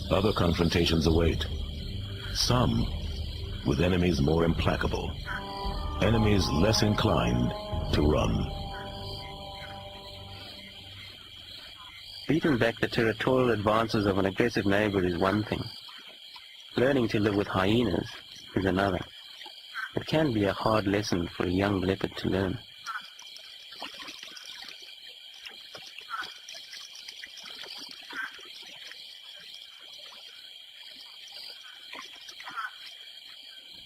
Other confrontations await. Some with enemies more implacable, enemies less inclined to run. Beating back the territorial advances of an aggressive neighbor is one thing. Learning to live with hyenas is another. It can be a hard lesson for a young leopard to learn.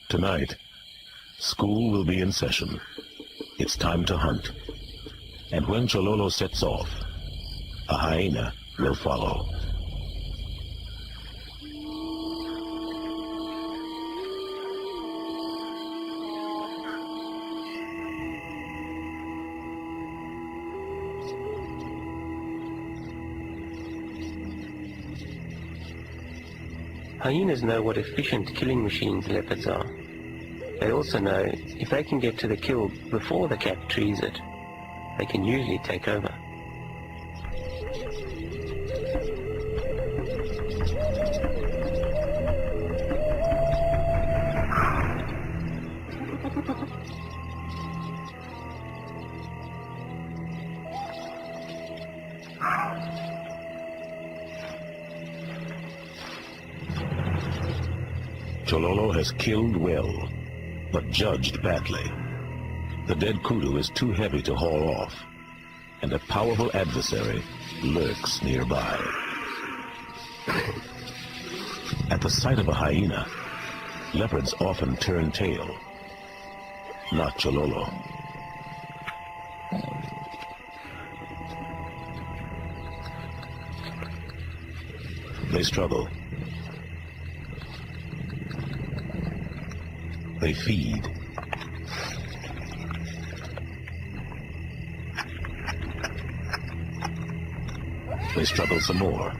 Tonight, school will be in session. It's time to hunt. And when Chololo sets off, a hyena will follow. Hyenas know what efficient killing machines leopards are. They also know if they can get to the kill before the cat trees it, they can usually take over. Chololo has killed well, but judged badly. The dead kudu is too heavy to haul off, and a powerful adversary lurks nearby. At the sight of a hyena, leopards often turn tail. Not Chololo. They struggle. They feed. They struggle some more.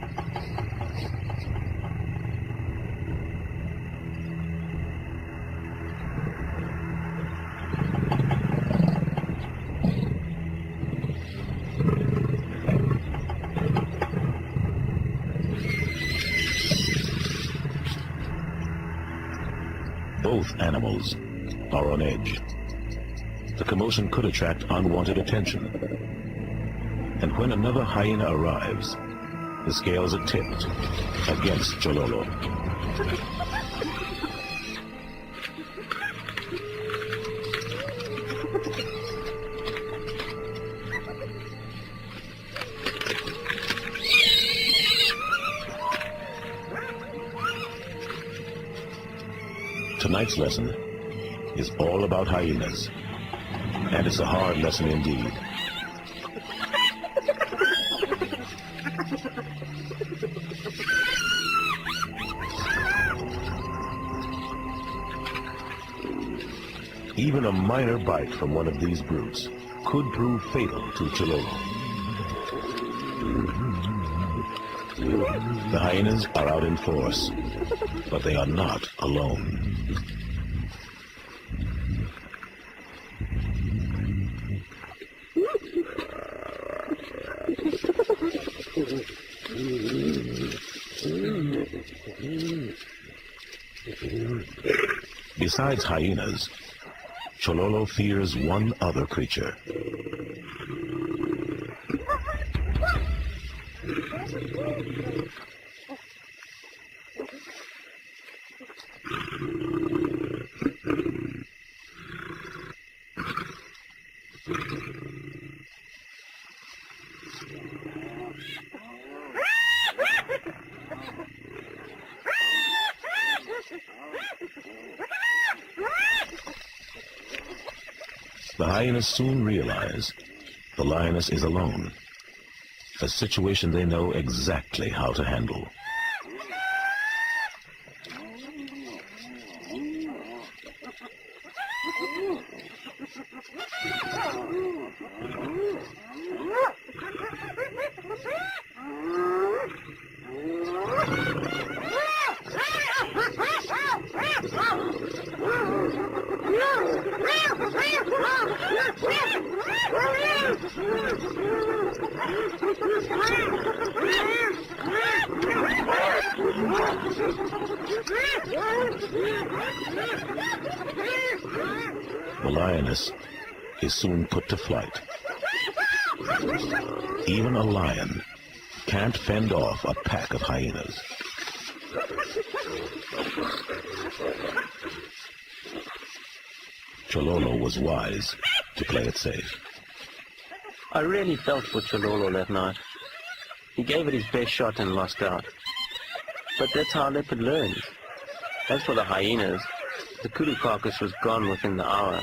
Both animals are on edge. The commotion could attract unwanted attention. And when another hyena arrives, the scales are tipped against Chololo. Tonight's lesson is all about hyenas, and it's a hard lesson indeed. Even a minor bite from one of these brutes could prove fatal to Chololo. The hyenas are out in force, but they are not alone. Besides hyenas, Chololo fears one other creature. The hyenas soon realize the lioness is alone, a situation they know exactly how to handle. The lioness is soon put to flight. Even a lion can't fend off a pack of hyenas. Chololo was wise to play it safe. I really felt for Chololo that night. He gave it his best shot and lost out. But that's how a leopard learns. As for the hyenas, the kudu carcass was gone within the hour.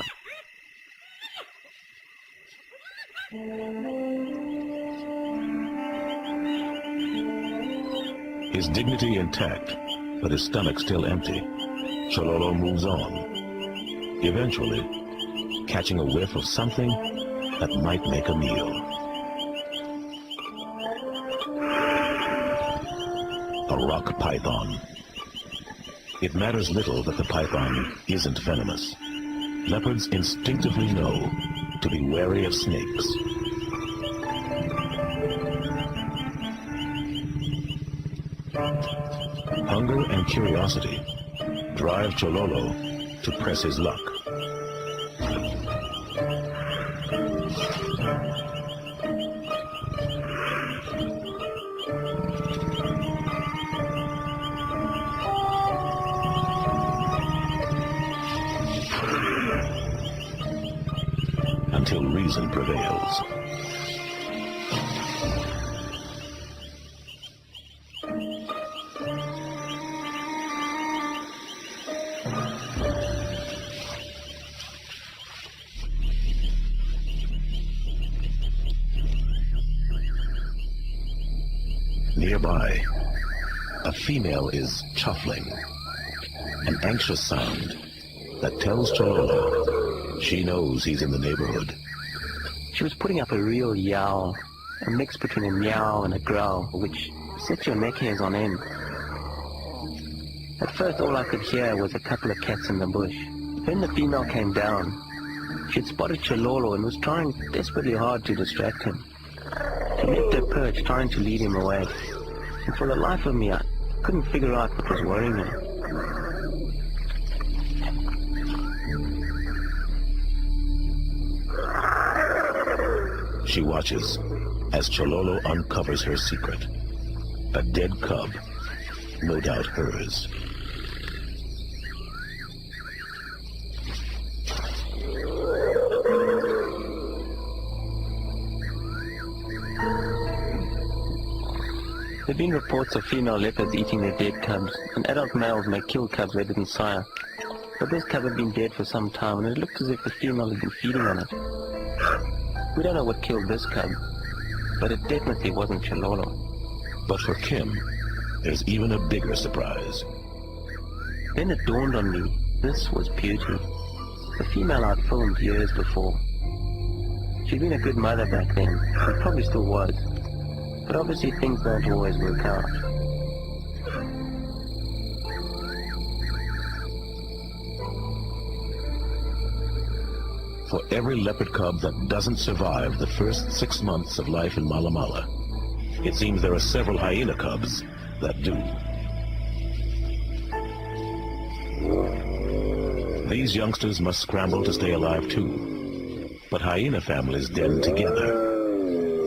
His dignity intact, but his stomach still empty, Chololo moves on, eventually catching a whiff of something that might make a meal. A rock python. It matters little that the python isn't venomous. Leopards instinctively know to be wary of snakes. Hunger and curiosity drive Chololo to press his luck. Until reason prevails. Nearby, a female is chuffling, an anxious sound that tells Chololo she knows he's in the neighborhood. She was putting up a real yowl, a mix between a meow and a growl, which sets your neck hairs on end. At first all I could hear was a couple of cats in the bush. When the female came down, she had spotted Chololo and was trying desperately hard to distract him. She left her perch trying to lead him away, and for the life of me I couldn't figure out what was worrying her. She watches as Chololo uncovers her secret. A dead cub, no doubt hers. There have been reports of female leopards eating their dead cubs, and adult males may kill cubs they didn't sire. But this cub had been dead for some time, and it looked as if the female had been feeding on it. We don't know what killed this cub, but it definitely wasn't Chololo. But for Kim, there's even a bigger surprise. Then it dawned on me, this was Beauty, the female I'd filmed years before. She'd been a good mother back then, and probably still was. But obviously things don't always work out. For every leopard cub that doesn't survive the first 6 months of life in Mala Mala, it seems there are several hyena cubs that do. These youngsters must scramble to stay alive too, but hyena families den together,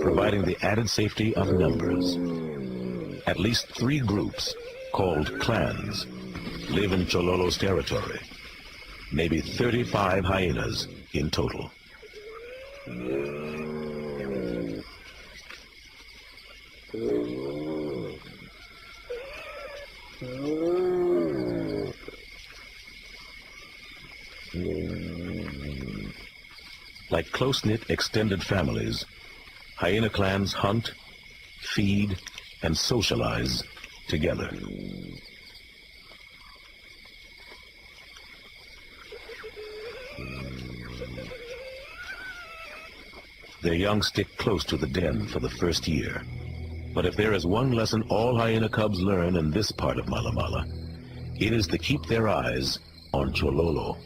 providing the added safety of numbers. At least 3 groups, called clans, live in Chololo's territory. Maybe 35 hyenas in total. Like close-knit extended families, hyena clans hunt, feed, and socialize together. Their young stick close to the den for the first year. But if there is one lesson all hyena cubs learn in this part of Mala Mala, it is to keep their eyes on Chololo.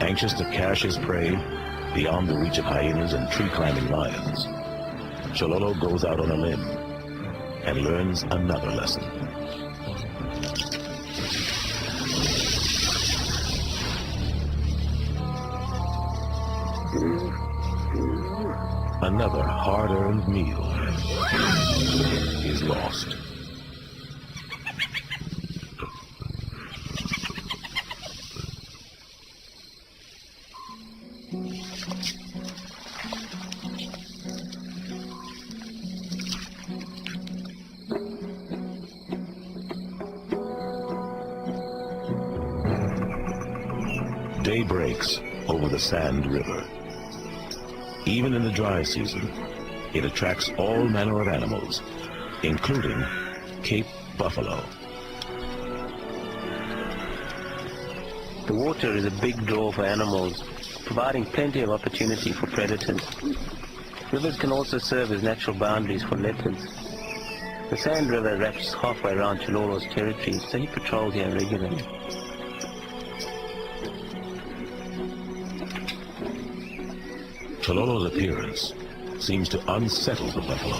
Anxious to cache his prey beyond the reach of hyenas and tree-climbing lions, Chololo goes out on a limb and learns another lesson. Another hard-earned meal is lost. Day breaks over the Sand River. Even in the dry season, it attracts all manner of animals, including Cape buffalo. The water is a big draw for animals, providing plenty of opportunity for predators. Rivers can also serve as natural boundaries for leopards. The Sand River wraps halfway around Chololo's territory, so he patrols here regularly. Chololo's appearance seems to unsettle the buffalo.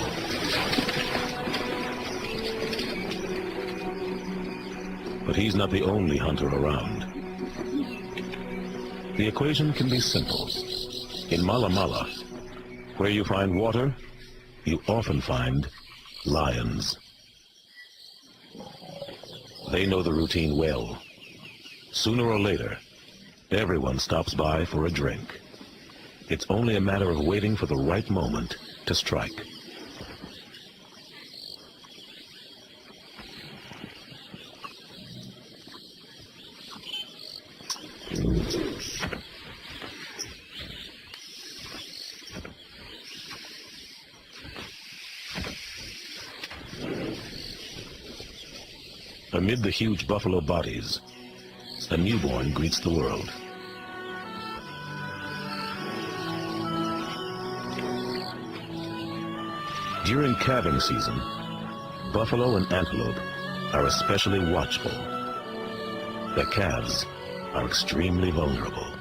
But he's not the only hunter around. The equation can be simple. In Mala Mala, where you find water, you often find lions. They know the routine well. Sooner or later, everyone stops by for a drink. It's only a matter of waiting for the right moment to strike. Amid the huge buffalo bodies, a newborn greets the world. During calving season, buffalo and antelope are especially watchful. Their calves are extremely vulnerable.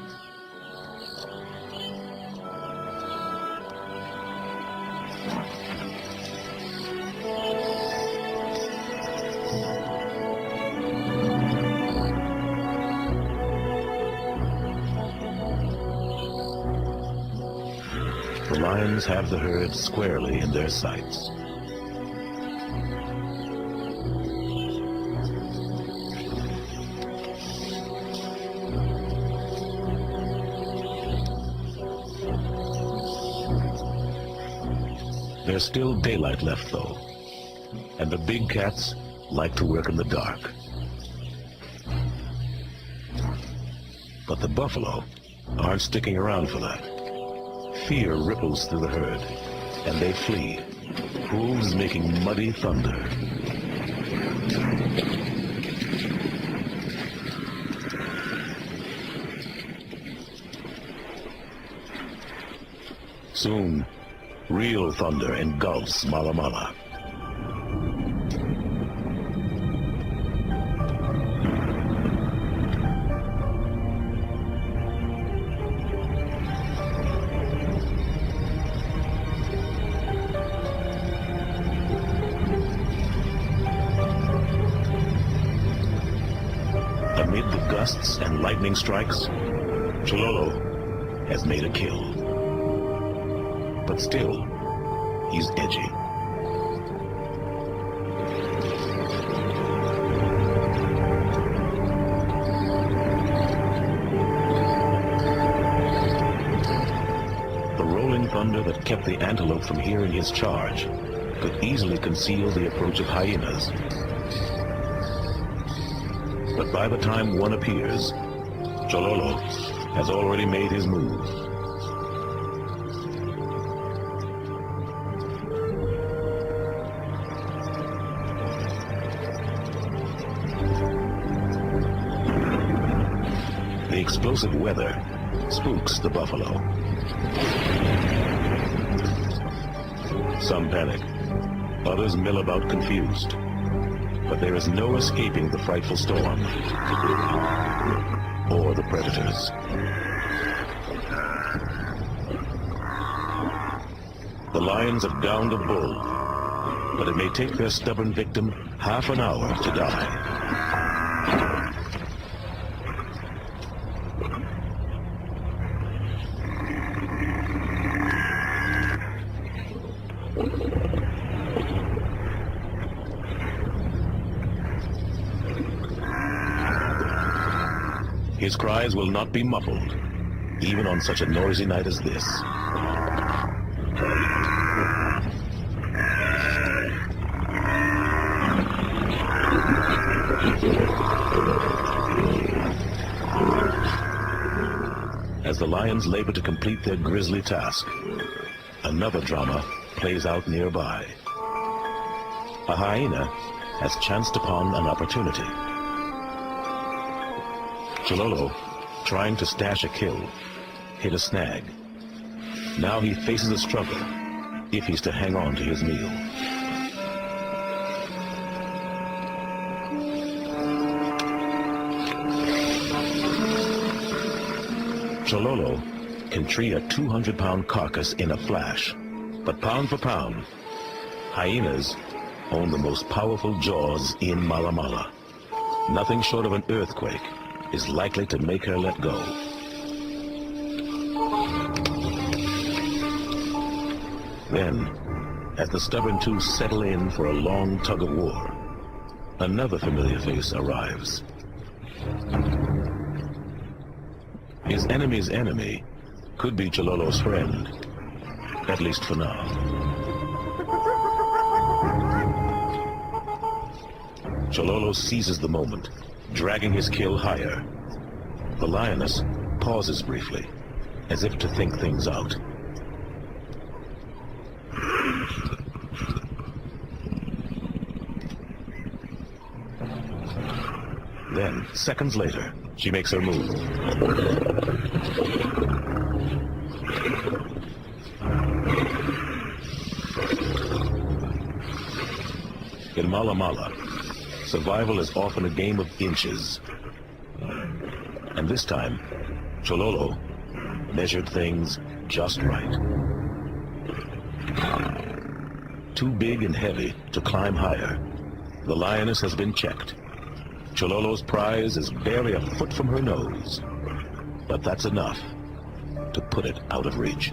The lions have the herd squarely in their sights. There's still daylight left, though, and the big cats like to work in the dark. But the buffalo aren't sticking around for that. Fear ripples through the herd, and they flee, hooves making muddy thunder. Soon, real thunder engulfs Mala Mala. Amid the gusts and lightning strikes, Chololo has made a kill. But still, he's edgy. The rolling thunder that kept the antelope from hearing his charge could easily conceal the approach of hyenas. But by the time one appears, Chololo has already made his move. The explosive weather spooks the buffalo. Some panic, others mill about confused. But there is no escaping the frightful storm or the predators. The lions have downed a bull, but it may take their stubborn victim half an hour to die. His cries will not be muffled, even on such a noisy night as this. As the lions labor to complete their grisly task, another drama plays out nearby. A hyena has chanced upon an opportunity. Chololo, trying to stash a kill, hit a snag. Now he faces a struggle if he's to hang on to his meal. Chololo can tree a 200-pound carcass in a flash, but pound for pound, hyenas own the most powerful jaws in Mala Mala. Nothing short of an earthquake is likely to make her let go. Then, as the stubborn two settle in for a long tug of war, another familiar face arrives. His enemy's enemy could be Chololo's friend, at least for now. Chololo seizes the moment, dragging his kill higher. The lioness pauses briefly, as if to think things out. Then, seconds later, she makes her move. In Mala Mala, survival is often a game of inches. And this time, Chololo measured things just right. Too big and heavy to climb higher, the lioness has been checked. Chololo's prize is barely a foot from her nose, but that's enough to put it out of reach.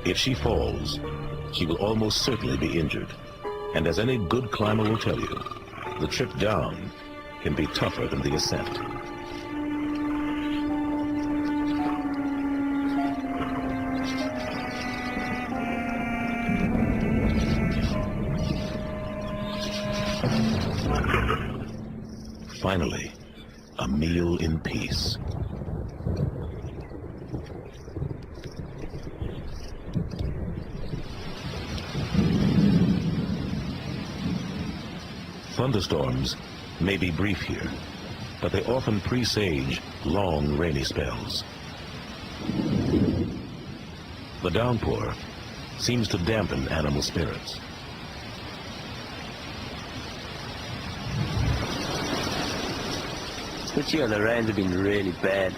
If she falls, she will almost certainly be injured. And as any good climber will tell you, the trip down can be tougher than the ascent. Finally, a meal in peace. Thunderstorms may be brief here, but they often presage long rainy spells. The downpour seems to dampen animal spirits. This year the rains have been really bad.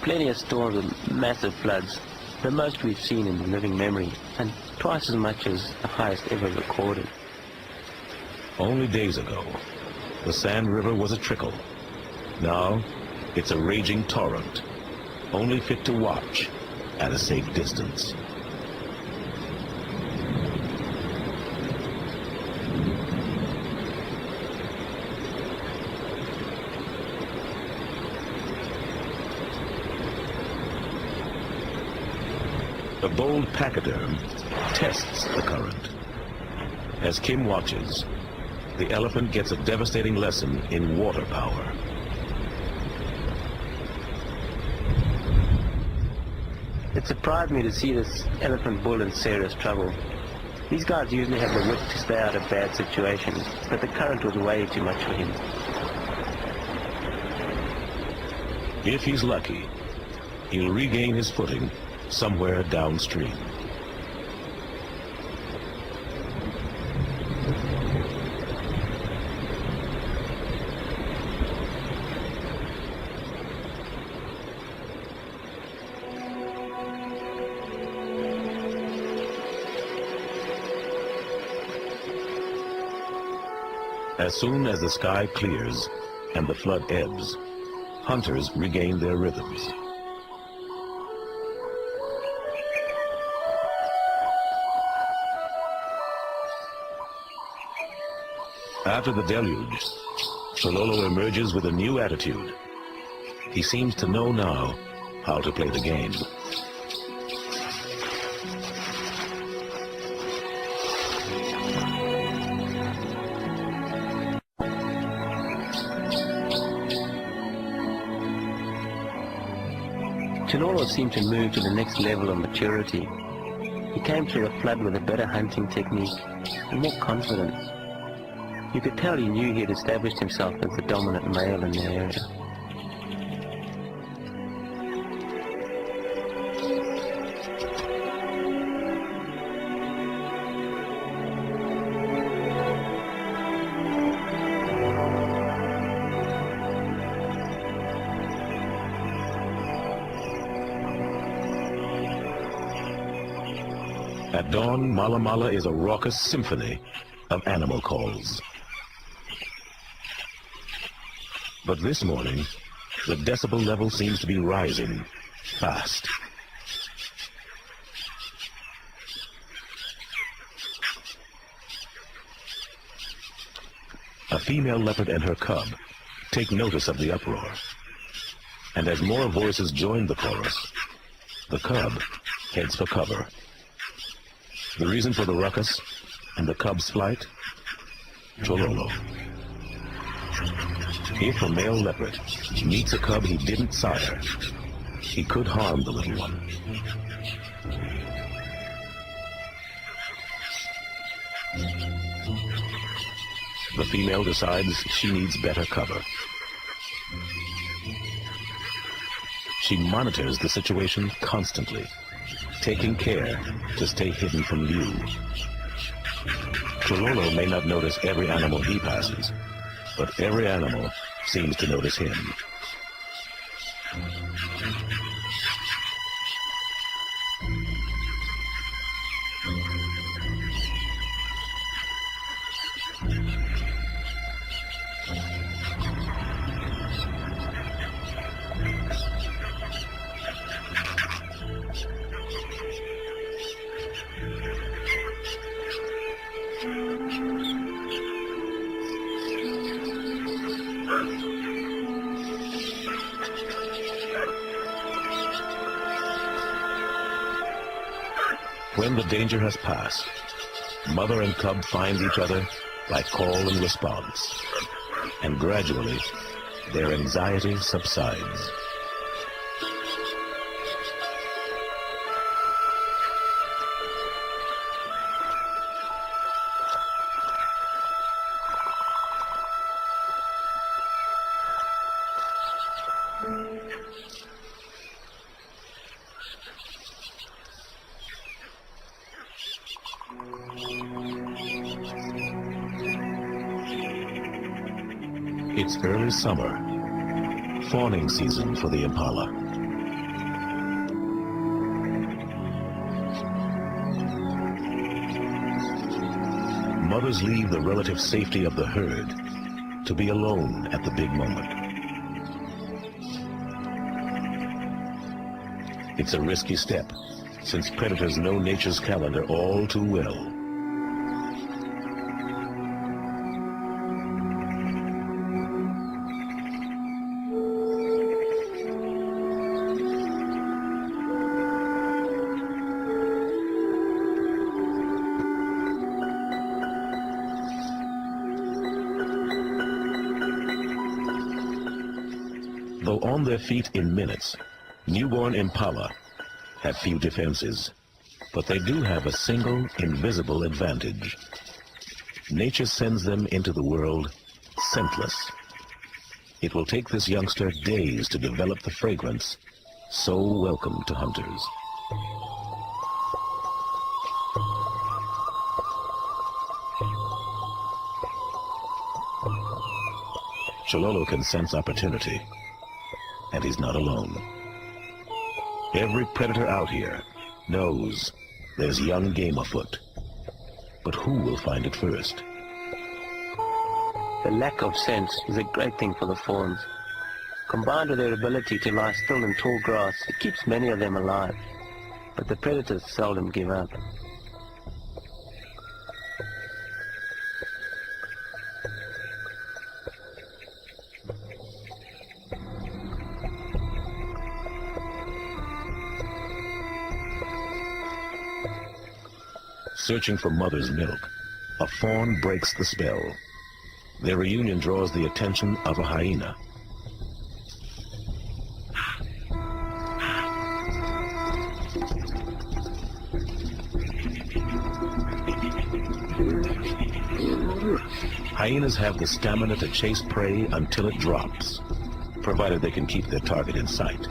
Plenty of storms with massive floods, the most we've seen in living memory, and twice as much as the highest ever recorded. Only days ago, the Sand River was a trickle. Now, it's a raging torrent, only fit to watch at a safe distance. A bold pachyderm tests the current. As Kim watches, the elephant gets a devastating lesson in water power. It surprised me to see this elephant bull in serious trouble. These guys usually have the wit to stay out of bad situations, but the current was way too much for him. If he's lucky, he'll regain his footing somewhere downstream. As soon as the sky clears and the flood ebbs, hunters regain their rhythms. After the deluge, Chololo emerges with a new attitude. He seems to know now how to play the game. Chololo seemed to move to the next level of maturity. He came through the flood with a better hunting technique and more confidence. You could tell he knew he had established himself as the dominant male in the area. At dawn, Mala Mala is a raucous symphony of animal calls. But this morning, the decibel level seems to be rising fast. A female leopard and her cub take notice of the uproar. And as more voices join the chorus, the cub heads for cover. The reason for the ruckus and the cub's flight? Chololo. If a male leopard meets a cub he didn't sire, he could harm the little one. The female decides she needs better cover. She monitors the situation constantly, taking care to stay hidden from view. Chololo may not notice every animal he passes, but every animal seems to notice him. When the danger has passed, mother and cub find each other by call and response, and gradually their anxiety subsides. It's early summer, fawning season for the impala. Mothers leave the relative safety of the herd to be alone at the big moment. It's a risky step, since predators know nature's calendar all too well. Though on their feet in minutes, newborn impala have few defenses, but they do have a single invisible advantage. Nature sends them into the world scentless. It will take this youngster days to develop the fragrance so welcome to hunters. Chololo can sense opportunity, and he's not alone. Every predator out here knows there's young game afoot, but who will find it first? The lack of sense is a great thing for the fawns. Combined with their ability to lie still in tall grass, it keeps many of them alive. But the predators seldom give up. Searching for mother's milk, a fawn breaks the spell. Their reunion draws the attention of a hyena. Hyenas have the stamina to chase prey until it drops, provided they can keep their target in sight.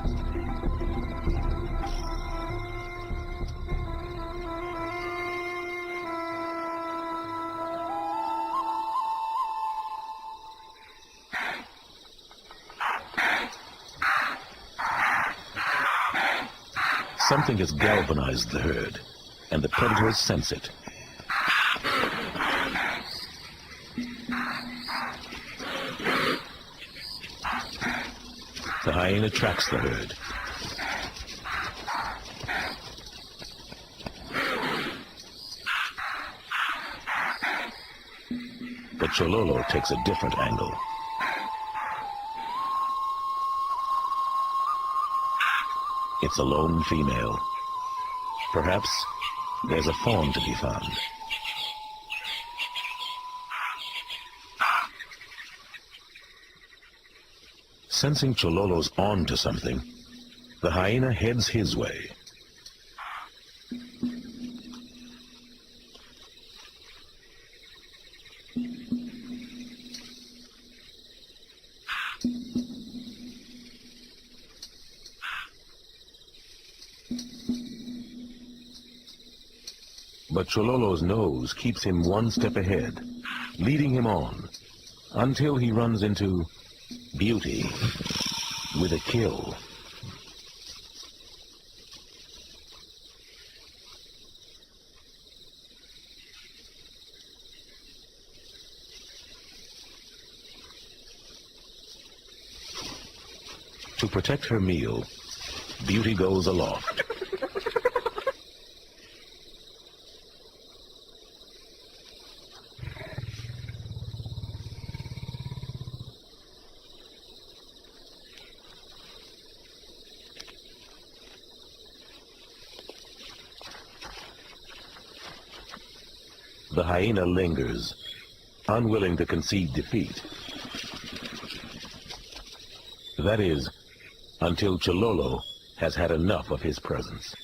Something has galvanized the herd, and the predators sense it. The hyena tracks the herd. But Chololo takes a different angle. It's a lone female. Perhaps there's a fawn to be found. Sensing Chololo's on to something, the hyena heads his way. But Chololo's nose keeps him one step ahead, leading him on, until he runs into Beauty with a kill. To protect her meal, Beauty goes aloft. The hyena lingers, unwilling to concede defeat. That is, until Chololo has had enough of his presence.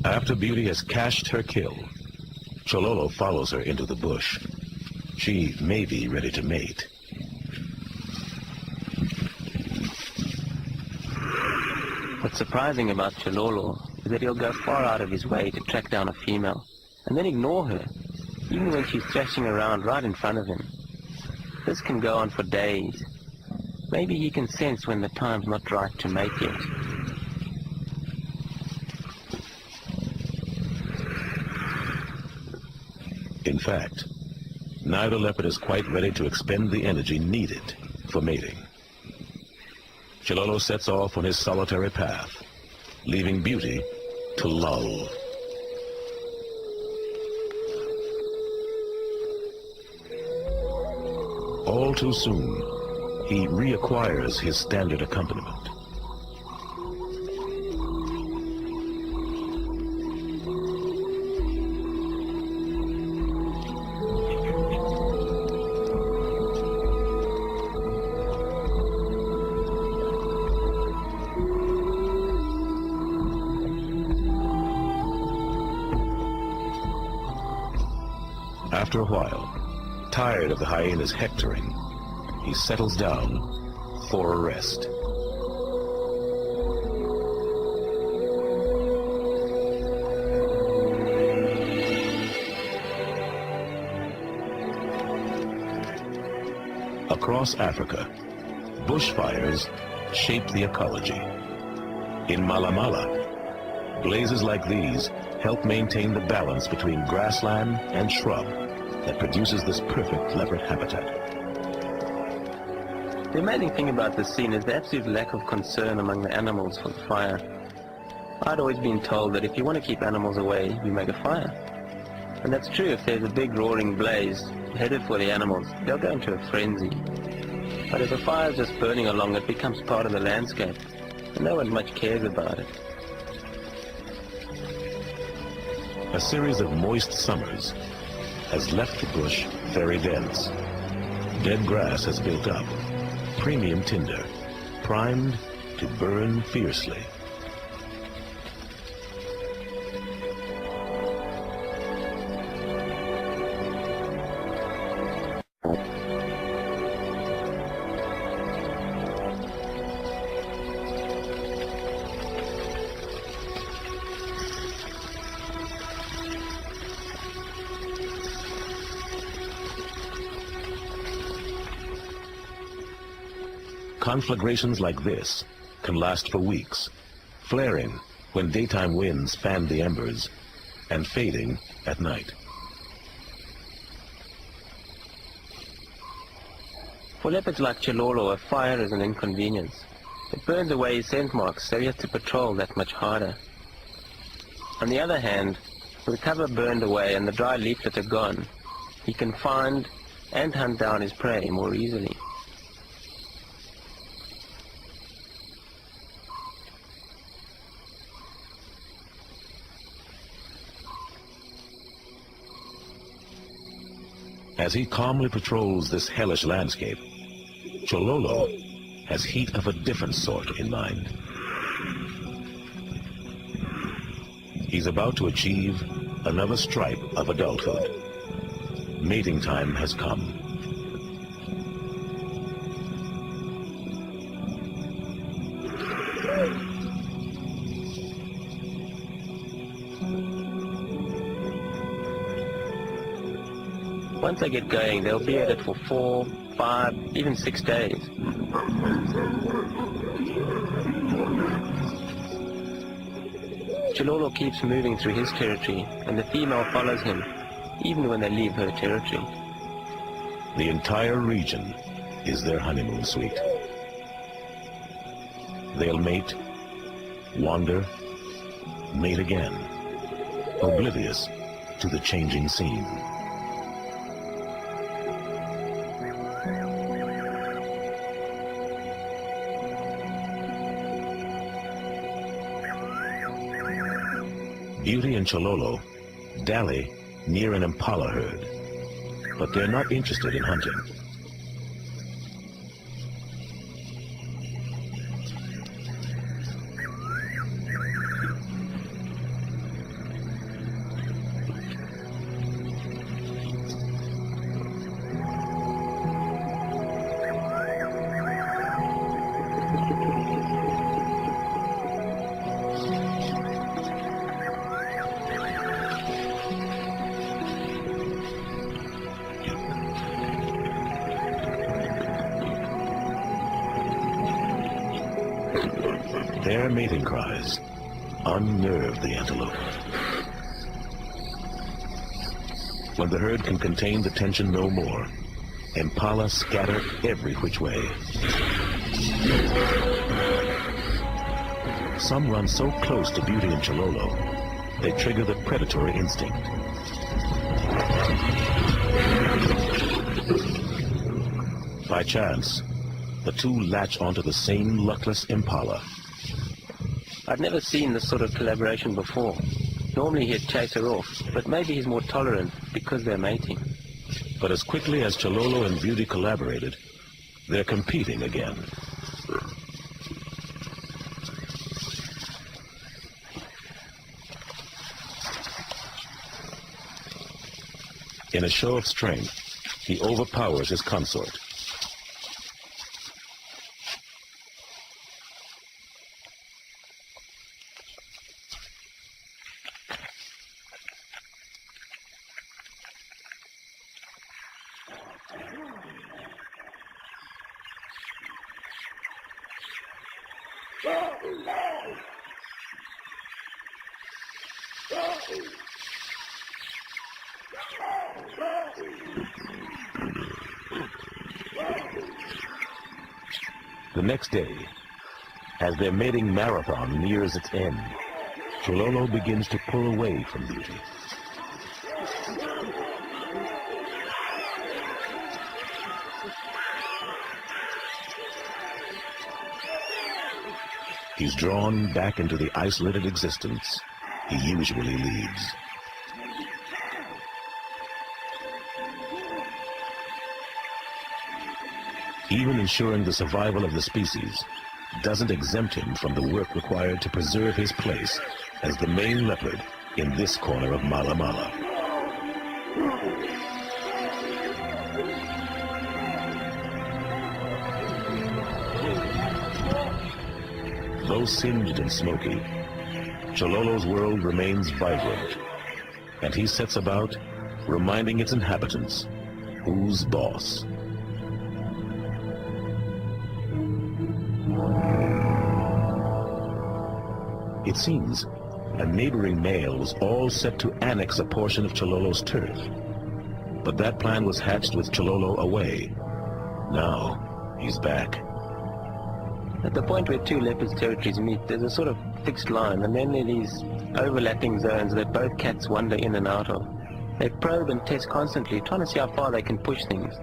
After Beauty has cashed her kill, Chololo follows her into the bush. She may be ready to mate. What's surprising about Chololo is that he'll go far out of his way to track down a female, and then ignore her, even when she's thrashing around right in front of him. This can go on for days. Maybe he can sense when the time's not right to mate yet. In fact, neither leopard is quite ready to expend the energy needed for mating. Chololo sets off on his solitary path, leaving Beauty to lull. All too soon, he reacquires his standard accompaniment. After a while, tired of the hyena's hectoring, he settles down for a rest. Across Africa, bushfires shape the ecology. In Malamala, blazes like these help maintain the balance between grassland and shrub that produces this perfect leopard habitat. The amazing thing about this scene is the absolute lack of concern among the animals for the fire. I'd always been told that if you want to keep animals away, you make a fire. And that's true. If there's a big roaring blaze headed for the animals, they'll go into a frenzy. But if a fire's just burning along, it becomes part of the landscape, and no one much cares about it. A series of moist summers has left the bush very dense. Dead grass has built up, premium tinder, primed to burn fiercely. Conflagrations like this can last for weeks, flaring when daytime winds fan the embers and fading at night. For leopards like Chilolo, a fire is an inconvenience. It burns away his scent marks, so he has to patrol that much harder. On the other hand, with the cover burned away and the dry leaflets are gone, he can find and hunt down his prey more easily. As he calmly patrols this hellish landscape, Chololo has heat of a different sort in mind. He's about to achieve another stripe of adulthood. Mating time has come. Once they get going, they'll be at it for 4, 5, even 6 days. Chilolo keeps moving through his territory, and the female follows him, even when they leave her territory. The entire region is their honeymoon suite. They'll mate, wander, mate again, oblivious to the changing scene. Beauty and Chololo dally near an impala herd, but they're not interested in hunting. Their mating cries unnerve the antelope. When the herd can contain the tension no more, impala scatter every which way. Some run so close to Beauty and Chololo, they trigger the predatory instinct. By chance, the two latch onto the same luckless impala. I'd never seen this sort of collaboration before. Normally he'd chase her off, but maybe he's more tolerant because they're mating. But as quickly as Chololo and Beauty collaborated, they're competing again. In a show of strength, he overpowers his consort. The next day, as their mating marathon nears its end, Chololo begins to pull away from Beauty. He's drawn back into the isolated existence he usually leads. Even ensuring the survival of the species doesn't exempt him from the work required to preserve his place as the main leopard in this corner of Mala Mala. Though singed and smoky, Chololo's world remains vibrant, and he sets about reminding its inhabitants who's boss. It seems a neighboring male was all set to annex a portion of Chololo's turf, but that plan was hatched with Chololo away. Now he's back. At the point where two leopards' territories meet, there's a sort of fixed line, and then there are these overlapping zones that both cats wander in and out of. They probe and test constantly, trying to see how far they can push things,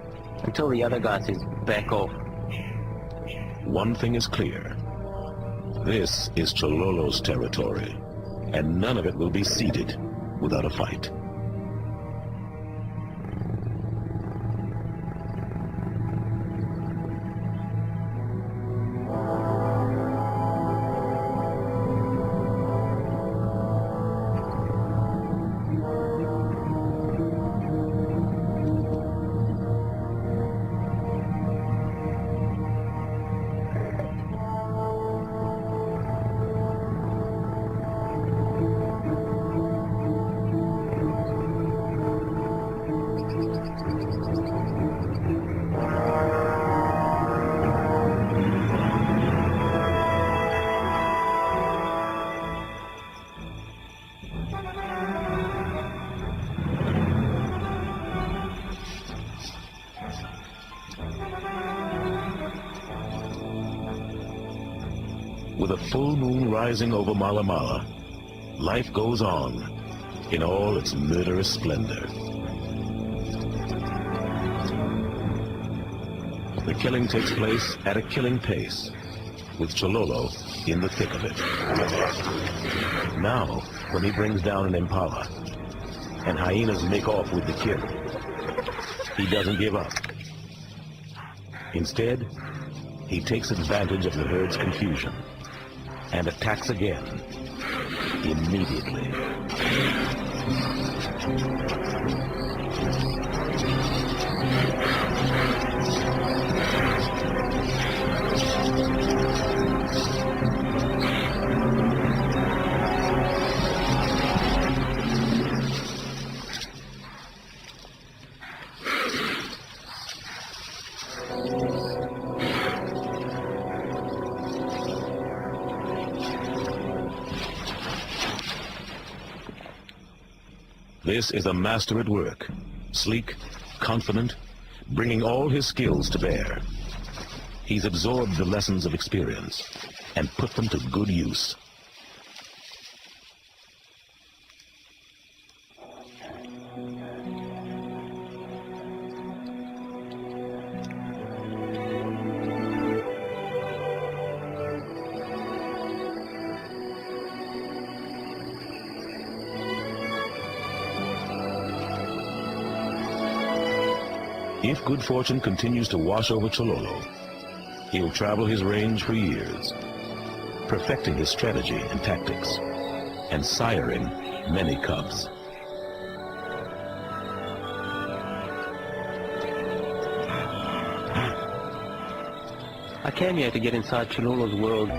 until the other guy says, back off. One thing is clear. This is Chololo's territory, and none of it will be ceded without a fight. With a full moon rising over Mala Mala, life goes on in all its murderous splendor. The killing takes place at a killing pace, with Chololo in the thick of it. Now, when he brings down an impala, and hyenas make off with the kill, he doesn't give up. Instead, he takes advantage of the herd's confusion and attacks again, immediately. This is a master at work, sleek, confident, bringing all his skills to bear. He's absorbed the lessons of experience and put them to good use. If good fortune continues to wash over Chololo, he'll travel his range for years, perfecting his strategy and tactics, and siring many cubs. I came here to get inside Chololo's world.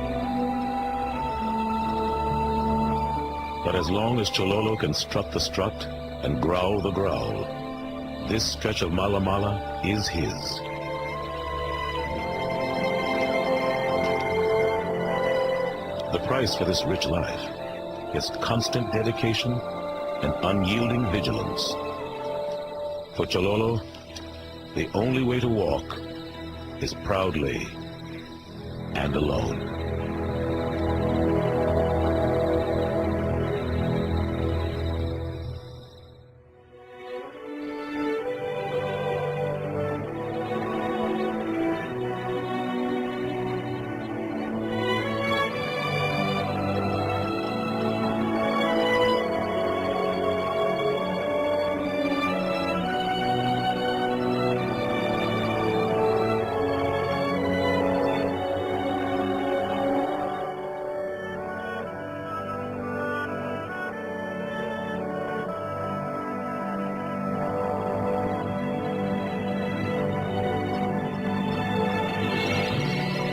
But as long as Chololo can strut the strut and growl the growl, this stretch of Mala Mala is his. The price for this rich life is constant dedication and unyielding vigilance. For Chololo, the only way to walk is proudly and alone.